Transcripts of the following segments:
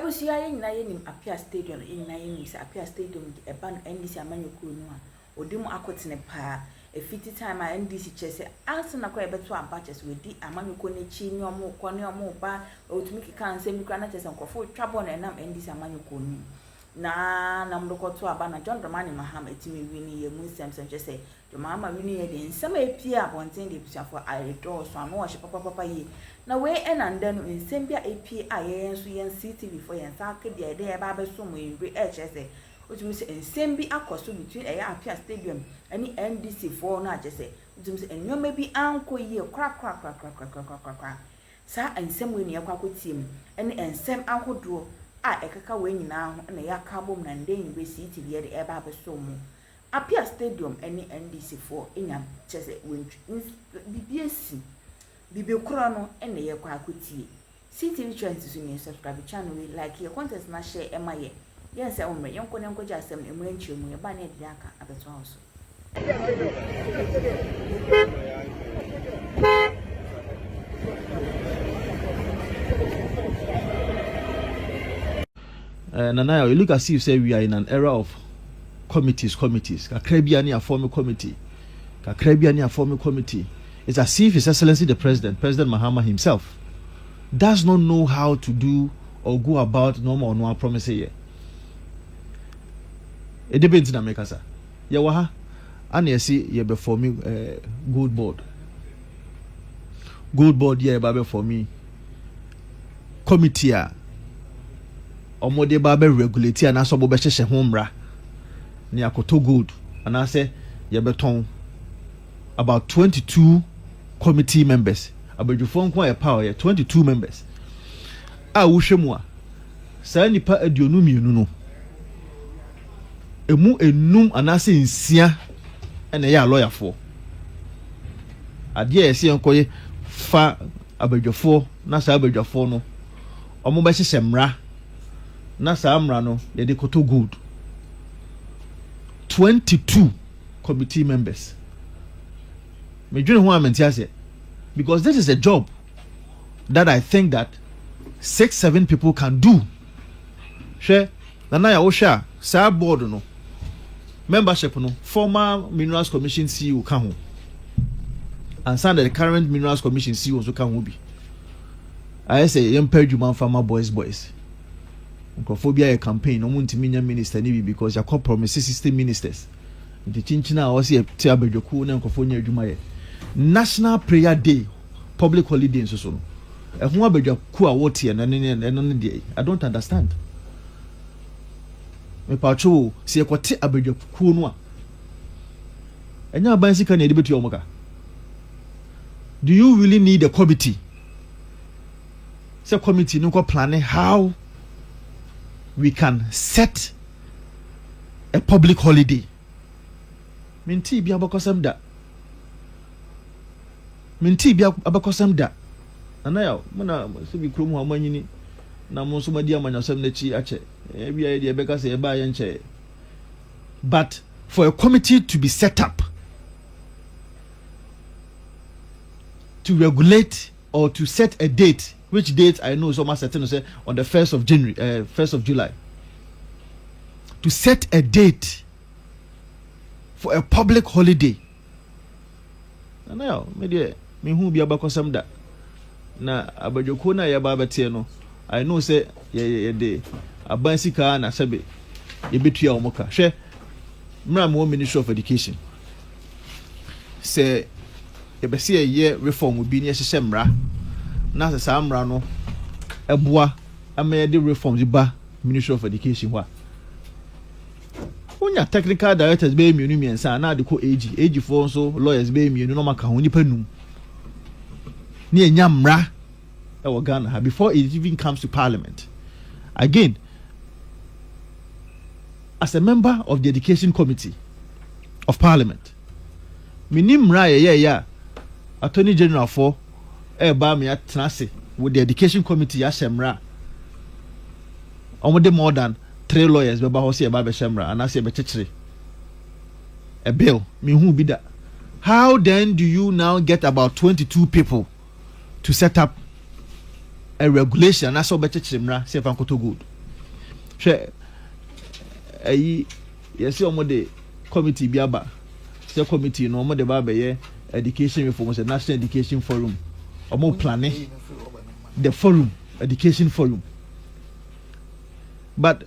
Ebusia yin na yin Appiah Stadium yin na yin say Appiah Stadium e ban NDC amanyoko no a odimu akotene pa e fiti time a NDC chese ansa na kwa ebeto abaches we di amanyoko ne chi ni omo ko ne omo ba otumi kika ansem kra na chese nkofo twabo na enam NDC amanyoko ni na mdokoto aba na John Dramani Mahama etimi wini ye musem sem chese the Mahama wini ye de nsema epia abonten de busuafo ayedo so ano ohye papa yi na we enanda no nsem bia API ye nso ye CTV for ye nsa de de ba be so mo enwe chese otumi se nsem bi akoso between Appiah Stadium ani NDC for na chese otumi se enyoma bi anko yi kra sa nsem we ne yakwakotie ene nsem ahodo a ekaka we nyina ho na yakabom na ndeng be CTV ye de eba beso mu Appiah Stadium any NDC4 enya chese bibiesi bibekura no ene ye kwa akotie CTV trends so ni subscribe channel we like your content na share ema ye yes e omre yenko ne nko jasem emu enchi mu ye ba na de aka abeto house Nana, you look as if say we are in an era of committees. Kakrebiani a former committee. Kakrebiani a former committee. It's as if His Excellency the President Mahama himself, does not know how to do or go about normal or no promise here. It depends in America, sir. Yawaha, and you see, you before me good board. Good board, yeah, baby for me. Committee. Omode babe regulate and aso bo be hye homra ni akoto good and I say ye beton about 22 committee members abadwufo nko e power 22 members a wo hwemu a sa nipa aduonu mienu no emu enum anase nsia ene ya lawyer for ade ese nkoye fa abadwufo na sa abadwufo no omo be hye mra na samra no ye de koto good 22 committee members me dwene ho amentiase because this is a job that I think that 6-7 people can do she na ya wo hwa sa board no membership no former Minerals Commission CEO ka ho and the current Minerals Commission CEO so ka ho bi I say yempa farmer boys Nkrophobia campaign no muntimi nya minister ni because ya compromise system ministers the chinchina o se ti abadwoku na nkropho nya adwuma ye National Prayer Day public holiday so no ehun abadwoku a wote na ne de I don't understand me pacho se ekote abadwoku no a enya ban sika na edibetu omuka do you really need a committee say committee no ko plan how we can set a public holiday. Minti bi abakosam da. Anaya muna so bi krom ho amanyini na mo so madi amanyasam na chi ache. E bia de beka se e ba ye nche. But for a committee to be set up to regulate or to set a date, which date I know so much certain say on the 1st of January, 1st of July. To set a date for a public holiday. Now, me who be abakosam da. Na abadwoko na ya ba bete no. I know say ye de abansika na sebe ye betua omoka. Hwe mra mo Ministry of Education. Say ye be se ye reform bi ne ye hye mra. Na sa amra no eboa ameye de reforms ba Ministry of Education wa onya technical directors be mienu miensa na de ko age for so lawyers be mienu no maka ho nipa num ne enya mra e wo Ghana before it even comes to parliament. Again, as a member of the Education Committee of Parliament, minim mra ye Attorney General for ba me atrase with the Education Committee ashemra omode more than 3 lawyers be ba ho se ba be shemra and ase be chichire a bill me hu bi da. How then do you now get about 22 people to set up a regulation as be chichire mra se fa nkoto good hwɛ ayi yɛsɛ ɔmo de committee bi aba sɛ committee no ɔmo de ba abɛyɛ education reform sɛ national education forum ɔmo planning the forum education forum but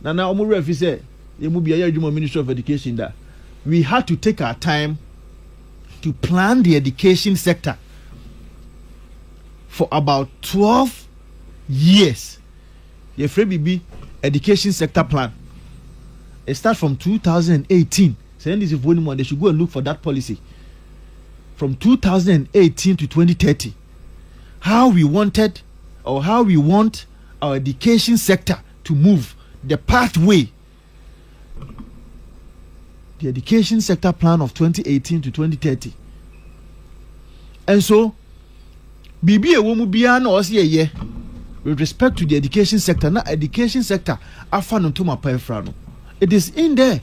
nana ɔmo refi sɛ yɛmu bi ayɛ adwuma Ministry of Education da we had to take our time to plan the education sector for about 12 years. Your free education sector plan. It starts from 2018. Saying this is volume one, they should go and look for that policy. From 2018 to 2030. How we want our education sector to move, the pathway. The education sector plan of 2018 to 2030. And so, Bibi a woman be an or with respect to the education sector, not education sector, afano to my pefrano. It is in there.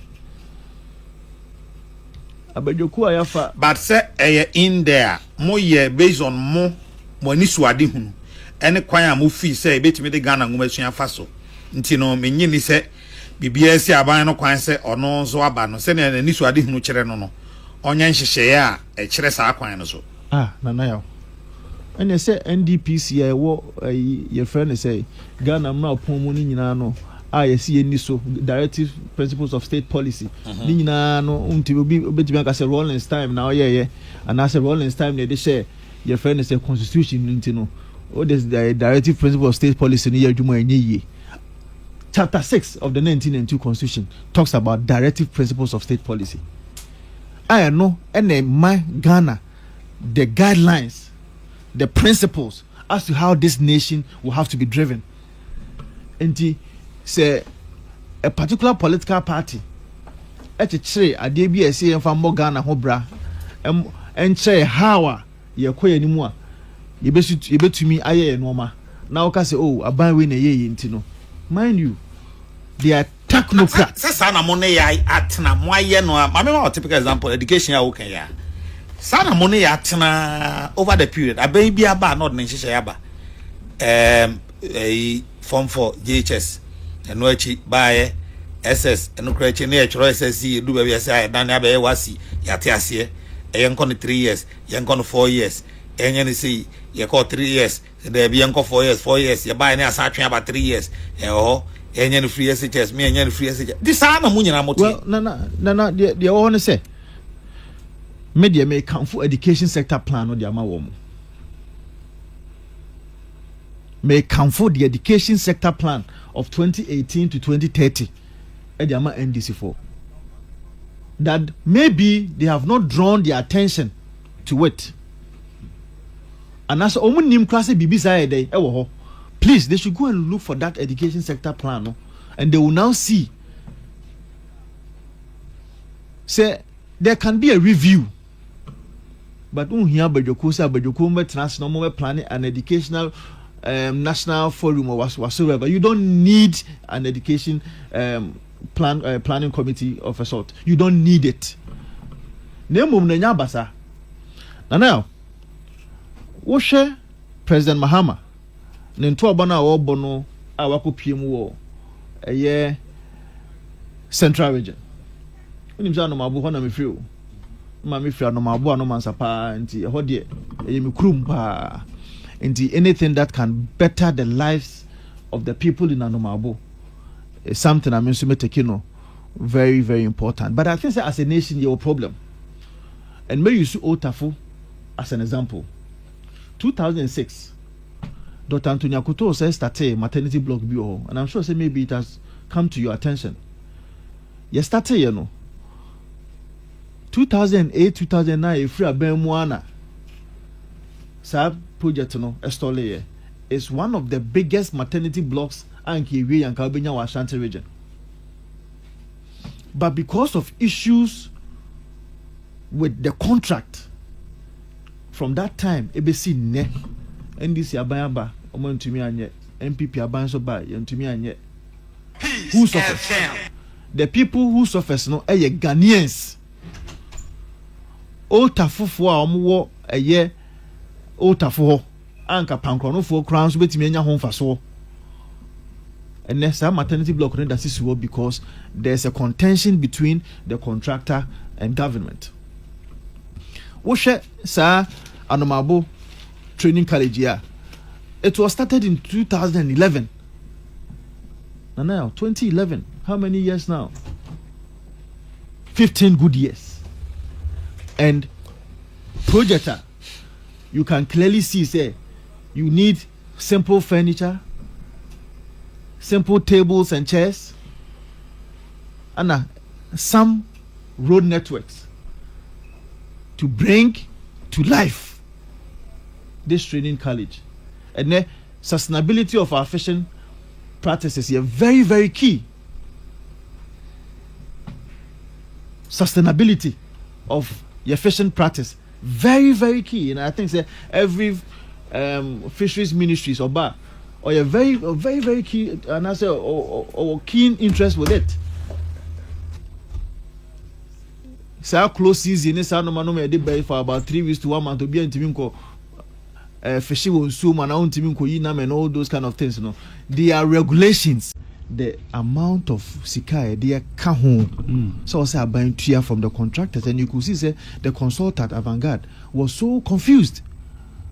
But say in there, more based on more money swadi hunu. Any kwaya mu fee say beti me de Ghana ngumesua faso. Nti no menyi ni say bibia si aban no kwan say ono nso aba no se na ni swadi hunu kire no no. Onya nhyehyeye a e kire saa kwan no so. Nana yaw. And they say NDPC your friend say Ghana mra opomu ni nyina no see any so directive principles of state policy ni nyina no unti obi betimi aka say Rollins time na and I say Rollins time they share your friend say constitution nti no this the directive principles of state policy ni adwuma enye chapter 6 of the 1992 constitution talks about directive principles of state policy. I know and my Ghana the guidelines, the principles as to how this nation will have to be driven. And say a particular political party at a tree a DBS and from Ghana Hobra and say how you quay anymore. You bet to me aye norma. Now can say a buy win a year intino. Mind you, they are technocrats. Sana money atna moye no. I remember a typical example education ya okay ya. Sana money atna over the period. A baby aba not nenshisha yaba. A form for JHS and nochi buy SS and no creature near SSC do baby say dan abe wasi yate ase. A young 3 years, young 4 years. And you see, you call 3 years, there be young 4 years, you buy near Satching about 3 years. And you free SHS, me and you free SHS. This are no money. Well, no, they all say. Media may come for education sector plan or the Amawomo. May come for the education sector plan of 2018 to 2030 at the Ama NDC4. That maybe they have not drawn their attention to it. And as Omun Nim class BB please, they should go and look for that education sector plan, no? And they will now see. Say there can be a review. But here Bajoko transnational planning an educational national forum or whatsoever. You don't need an education planning committee of a sort. You don't need it. Now, Woshe President Mahama Nento Abana or Bono Awako PM a year Central Region. When no Mabu Hona me free. Mammy Fia no Mabu no Mansapa and Hodie, a Krumpa, and anything that can better the lives of the people in Anomabo is something I mean to make very, very important. But I think that as a nation, your problem. And may you see Otafu as an example. 2006, Dr. Antonia Kuto says started maternity block bureau, and I'm sure say maybe it has come to your attention. You started, 2008, 2009, free Abemuana. Sab project no Estole is one of the biggest maternity blocks in Kiwi and Kalbinya Ashanti region. But because of issues with the contract, from that time, ABC ne NDC abayaba omontumi anye MPP abanso ba yentumi anye. Who suffers? The people who suffers no eye Ghanaians. Otafufo a omwo eye otafo anka pankronofo kran so betimi anya ho mfaso. and there's a maternity block on that is because there's a contention between the contractor and government. Woshe sa anomabo training college here. It was started in 2011. And now 2011. How many years now? 15 good years. And projector, you can clearly see say you need simple furniture, simple tables and chairs, and some road networks to bring to life this training college. And the sustainability of our fishing practices is very, very key. Sustainability of your fishing practice, very, very key. And I think say every fisheries ministries or bar or a very, very key, and I say or keen interest with it. So close season is no man for about 3 weeks to 1 month to be in fishing will soon and out and all those kind of things. You know, there are regulations. The amount of sikai they are home. So I say buying tier from the contractors, and you could see say the consultant Avant-Garde was so confused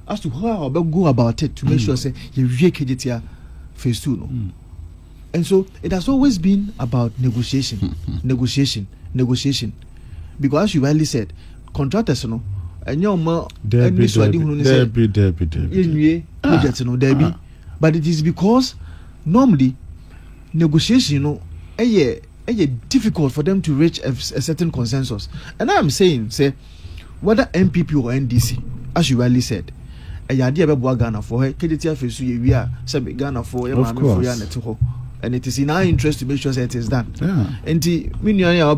as to how I go about it to make sure say you KJTR phase 2. No? And so it has always been about negotiation. Because as you rightly said, contractors no and your more but it is because normally negotiation difficult for them to reach a certain consensus. And I'm saying say whether MPP or NDC, as you rightly said, a idea about Ghana for her KDTF is we are Ghana for and it is in our interest to make sure that it is done. And the regional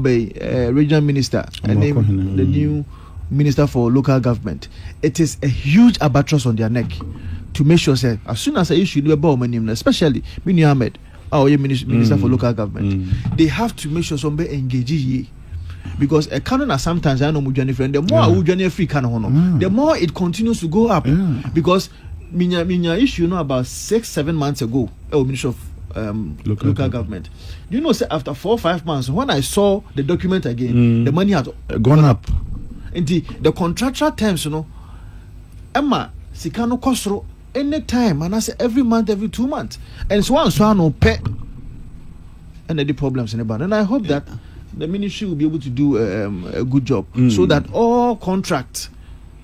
minister and the new minister for local government, it is a huge albatross on their neck to make sure that as soon as I issue the ball, especially Mini Ahmed, our minister for local government, they have to make sure somebody engages. Because a canon sometimes I know Mujani friend, the more Mujani free canon, the more it continues to go up. Because Minya issue about 6-7 months ago, Minister of local government. Do you know, say after 4 or 5 months, when I saw the document again, the money had gone up. And the contractual terms, you know, Emma Sikano Kosro any time, and I say every month, every 2 months, and so on, no pay, and the problems in the band. And I hope that the ministry will be able to do a good job, so that all contract,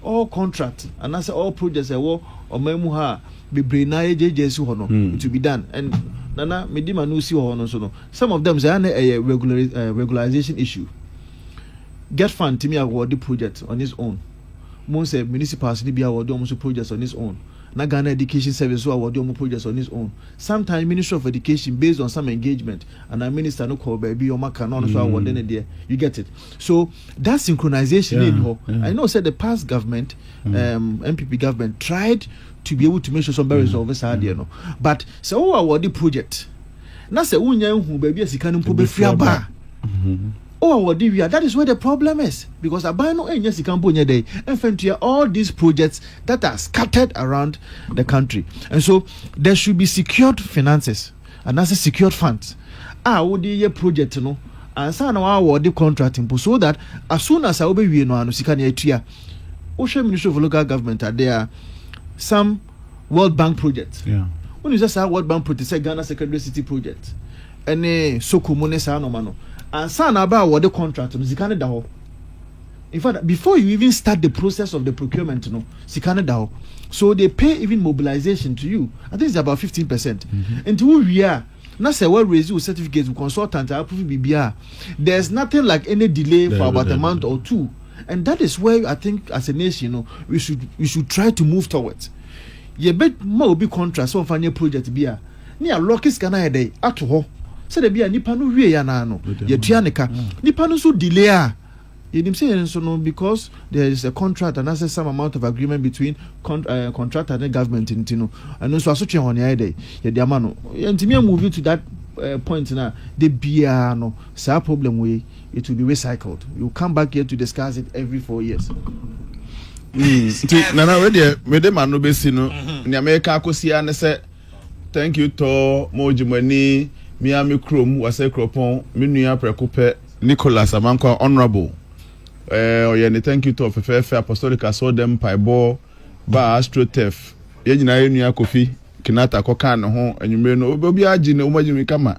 and I say all projects, or memuha be brainaye JJS hono to be done. And Nana Medima no see hono so no. Some of them say a regularization issue. Get fund to me award the project on his own. Most municipalities be award almost projects on his own. Na Ghana Education Service who award almost projects on his own. Sometimes Ministry of Education based on some engagement and a minister no call baby or canon so award then there. You get it. So that synchronization I know said the past government, MPP government tried to be able to make sure somebody resolve this idea, no. But so award the project. Na say unya hu baby asika no be free aba. That is where the problem is, because all these projects that are scattered around the country, and so there should be secured finances and that's a secured funds. Project no and so now the contracting so that as soon as I obey we no Ministry of Local Government are there some World Bank projects. When you just say World Bank project, say Ghana Secondary City project, and Sokomone sa no mano. And son about what the contract in fact, before you even start the process of the procurement, so they pay even mobilization to you. I think it's about 15%. And to who we are, not say well raise you certificates with consultants, BBR. There's nothing like any delay for about a month or two. And that is where I think as a nation, we should try to move towards. You bet more be contracts so for project be a near Rockets can I day at home. So there be a nipa no wie ya na no ye tuaneka nipa no so delay you dim say so no because there is a contract and there's some amount of agreement between contractor and government intino and so aso twen hon ya dey ye dey ama no ntimi move to that point now the bia no sa problem we it will be recycled. You come back here to discuss it every 4 years. Nana we dey me dey man no be si no nya me ka akosia ne say thank you to Mojimani, Miami Chrome, Wase Cropon, Minia Precope, Nicholas Amanko, Honorable. Thank you to Fefe Apostolic, I saw them Paibo, Ba Astrotef, Yajina Kofi, Kinata Kokan, and you may know, Bobiaji, no Majimikama.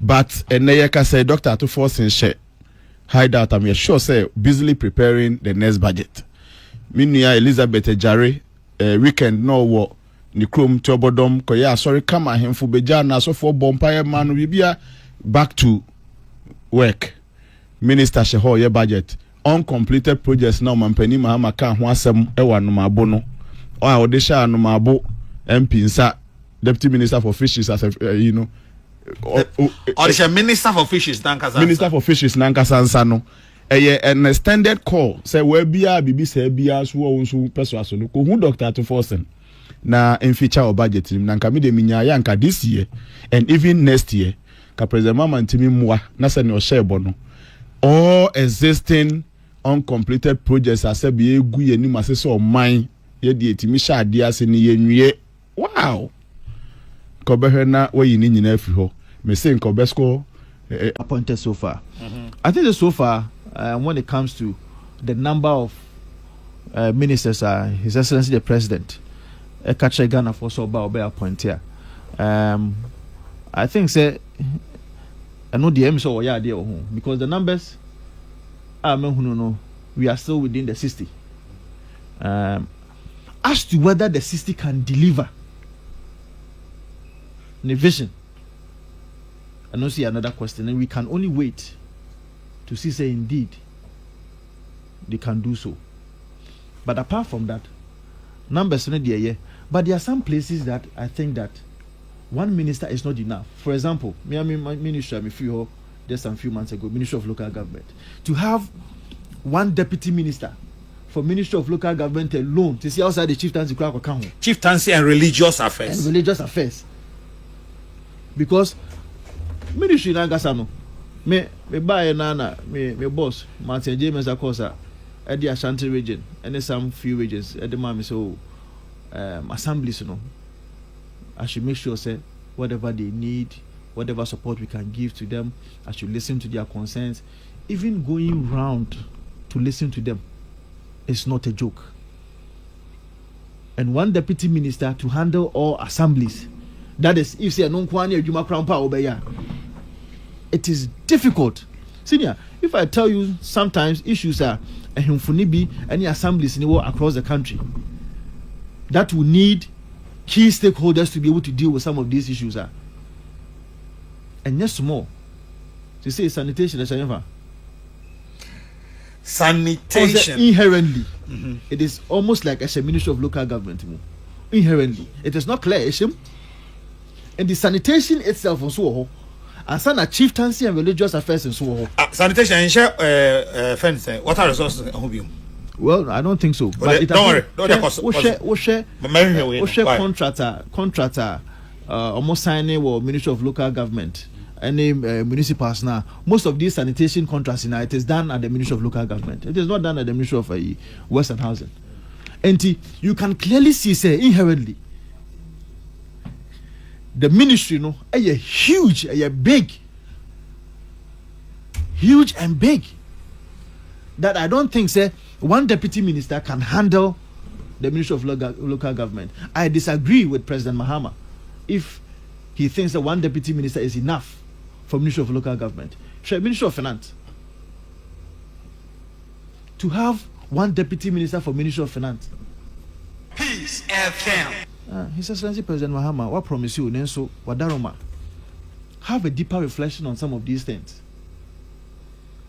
But and Nayaka said, Doctor, to force in share. Hideout, I'm sure, say, busily preparing the next budget. Minia Elizabeth Jare, weekend, no war. Ni Chrome Tobodom, Koya, sorry, come at him for Bejana, so for Bompire man, we be back to work. Minister Sheho, your budget. Uncompleted projects now, Mampeni Mahama can wasem ewa no mabono. Or Odesha no mabo, MP Nsa, Deputy Minister for Fishes, as you know. Or the Minister for Fishes, Nankasa. Minister for Fishes, Nankasa Nsano. An extended call, say, where be a BB say, be as who persuasion, who doctor to forcing. Na in feature or budget na nka me de minya yanka this year and even next year ka president mama ntimi mwa na se ne o share bono all existing uncompleted projects asabi egu ye ni masese o man ye de etimi sha ade ase ne ye nwie wow ko behwe na wayi ni nyina afi ho me say nko besko appointed so far. I think that so far when it comes to the number of ministers His Excellency the President catch Ghana for so about appoint here. I think say I know the MSO or yeah because the numbers we are still within the 60. As to whether the 60 can deliver the vision, I don't see another question, and we can only wait to see say indeed they can do so. But apart from that, numbers not there. But there are some places that I think that one minister is not enough. For example, my ministry, just a few months ago, Ministry of Local Government, to have one deputy minister for Ministry of Local Government alone to see outside the chieftaincy and religious affairs. And religious affairs. Because ministry na gasano me buy nana me boss Martin James Akosa at the Ashanti region and some few regions at the moment so assemblies I should make sure say whatever they need, whatever support we can give to them, I should listen to their concerns. Even going round to listen to them is not a joke. And one deputy minister to handle all assemblies, that is if say no kwani adwuma krampa obeya, it is difficult. Senior, if I tell you sometimes issues are any assemblies across the country that will need key stakeholders to be able to deal with some of these issues and yes more to say sanitation inherently it is almost like as a Ministry of Local Government inherently it is not clear and the sanitation itself also and some chieftaincy and religious affairs and so sanitation and share fence water resources well, I don't think so. But don't worry. Contractor, almost signing with Ministry of Local Government, any municipals now. Most of these sanitation contracts now it is done at the Ministry of Local Government. It is not done at the Ministry of Western Housing. And you can clearly see, say inherently, the ministry, a huge, big, huge and big. That I don't think, say. One deputy minister can handle the Ministry of Local Government. I disagree with President Mahama if he thinks that one deputy minister is enough for Ministry of Local Government. Ministry of Finance. To have one deputy minister for Ministry of Finance. Peace FM. His Excellency President Mahama, what promise you, Nenso, Wadaroma? Have a deeper reflection on some of these things.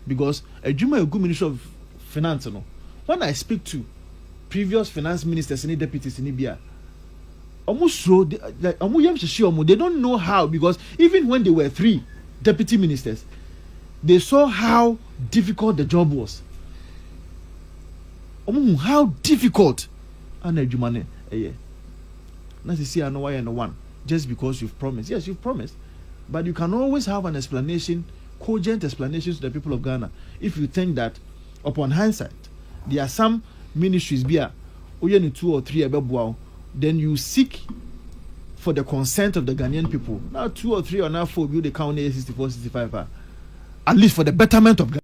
Because a Juma good Ministry of Finance, when I speak to previous finance ministers and deputies in Libya, almost they don't know how, because even when they were 3 deputy ministers, they saw how difficult the job was. How difficult. And just because you've promised. Yes, you've promised. But you can always have an explanation, cogent explanations to the people of Ghana. If you think that, upon hindsight, there are some ministries, 2 or 3, then you seek for the consent of the Ghanaian people. Now 2 or 3 or now 4 will they count 64, 65. At least for the betterment of Ghana.